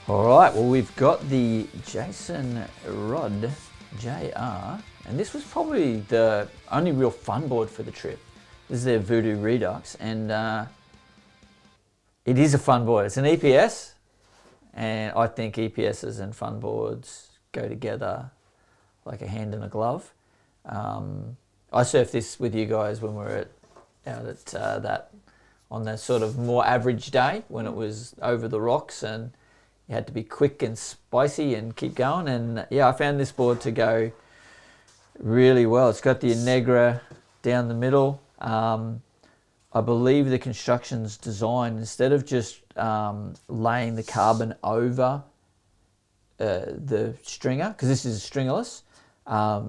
All right, well, we've got the Jason Rod JR, and this was probably the only real fun board for the trip. This is their Voodoo Redux, and it is a fun board. It's an EPS, and I think EPSs and fun boards go together like a hand in a glove. I surfed this with you guys when we were out at that on that sort of more average day when it was over the rocks and you had to be quick and spicy and keep going. And yeah, I found this board to go really well. It's got the Negra down the middle. I believe the construction's designed, instead of just laying the carbon over the stringer, because this is stringerless,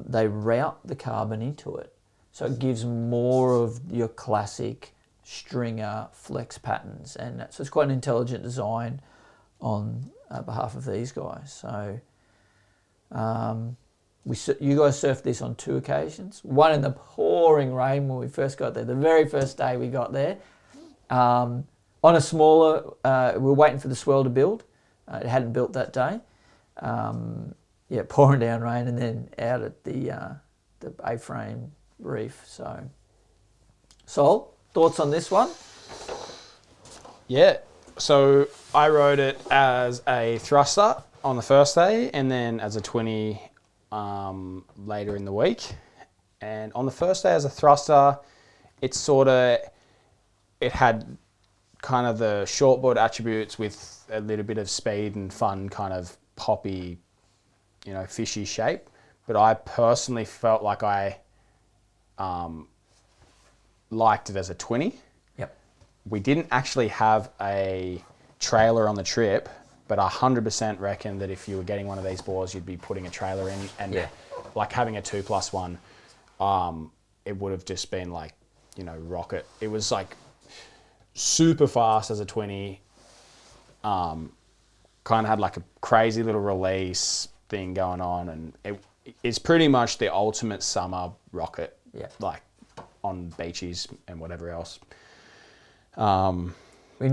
they route the carbon into it. So it gives more of your classic stringer flex patterns. And so it's quite an intelligent design on behalf of these guys. So you guys surfed this on 2 occasions. One in the pouring rain when we first got there, the very first day we got there. On a smaller, we were waiting for the swell to build. It hadn't built that day. Yeah, pouring down rain, and then out at the A-frame reef. So, Sol, thoughts on this one? Yeah, so I rode it as a thruster on the first day, and then as a 20 later in the week. And on the first day as a thruster, it had kind of the shortboard attributes with a little bit of speed and fun, kind of poppy, fishy shape. But I personally felt like I liked it as a 20. Yep. We didn't actually have a trailer on the trip, but I 100% reckon that if you were getting one of these boards, you'd be putting a trailer in, and like having a 2+1, it would have just been like, rocket. It was like super fast as a 20, kind of had like a crazy little release thing going on, and it's pretty much the ultimate summer rocket, like on beaches and whatever else. When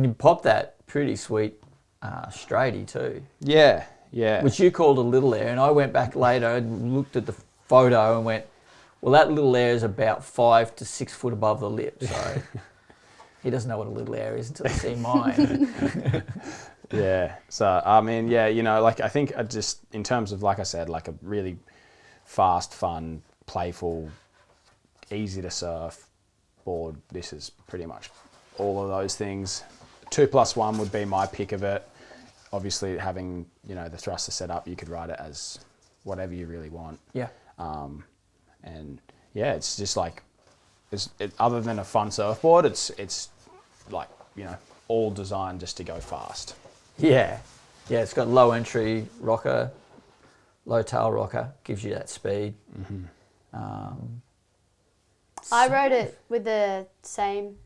you pop that, pretty sweet straighty too. Yeah. Which you called a little air, and I went back later and looked at the photo and went, well, that little air is about 5 to 6 foot above the lip, so he doesn't know what a little air is until he see mine. Yeah. So, I mean, like I think just in terms of, like I said, like a really fast, fun, playful, easy to surf board, this is pretty much all of those things. 2+1 would be my pick of it. Obviously, having the thruster set up, you could ride it as whatever you really want. Yeah. And yeah, it's just like other than a fun surfboard, it's like all designed just to go fast. Yeah. It's got low entry rocker, low tail rocker, gives you that speed. Mm-hmm. I rode it with the same,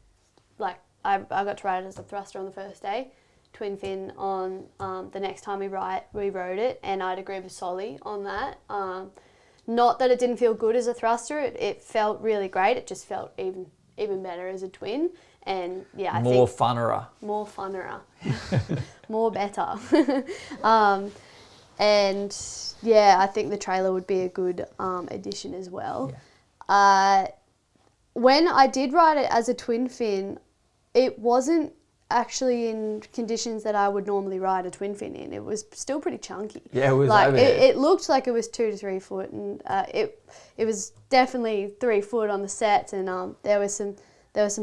like I got to ride it as a thruster on the first day, twin fin on the next time we rode it, and I'd agree with Soli on that. Not that it didn't feel good as a thruster, it felt really great, it just felt even better as a twin. And yeah, I think more funnerer, more better. And yeah, I think the trailer would be a good addition as well. Yeah. When I did ride it as a twin fin, it wasn't actually in conditions that I would normally ride a twin fin in. It was still pretty chunky. Yeah, it was like over it looked like it was 2 to 3 foot, and it was definitely 3 foot on the sets, and there were some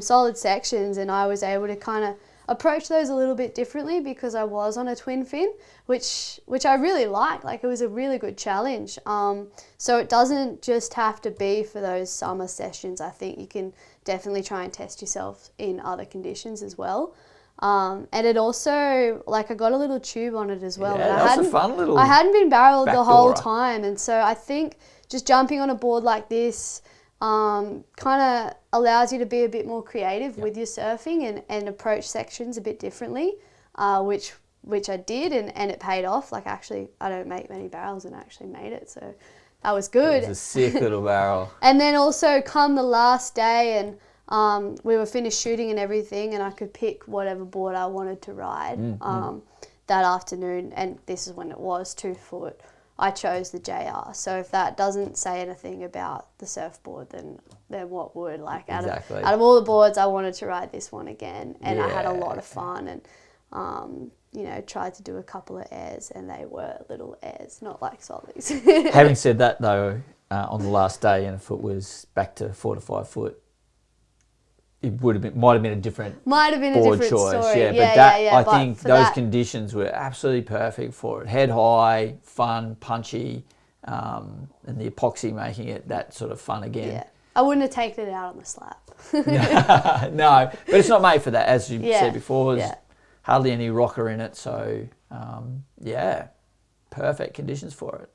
solid sections, and I was able to kind of approach those a little bit differently because I was on a twin fin, which I really liked. Like, it was a really good challenge. So it doesn't just have to be for those summer sessions. I think you can definitely try and test yourself in other conditions as well. And it also, like, I got a little tube on it as well. Yeah, that was a fun little I hadn't been barreled the whole backdoorer. time, and so I think just jumping on a board like this kind of allows you to be a bit more creative with your surfing and approach sections a bit differently, which I did, and it paid off. Like, actually, I don't make many barrels and I actually made it, so that was good. It was a sick little barrel. And then also come the last day, and we were finished shooting and everything, and I could pick whatever board I wanted to ride. that afternoon, and this is when it was 2 foot, I chose the JR. So if that doesn't say anything about the surfboard, then what would? Like out of all the boards, I wanted to ride this one again, and I had a lot of fun, and you know, tried to do a couple of airs, and they were little airs, not like Solis. Having said that though, on the last day, and if it was back to 4 to 5 foot, it might have been a different board choice. Story. Yeah, but I think those that, conditions were absolutely perfect for it. Head high, fun, punchy, and the epoxy making it that sort of fun again. Yeah, I wouldn't have taken it out on the slab. No, but it's not made for that, as you said before. There's hardly any rocker in it, so yeah, perfect conditions for it.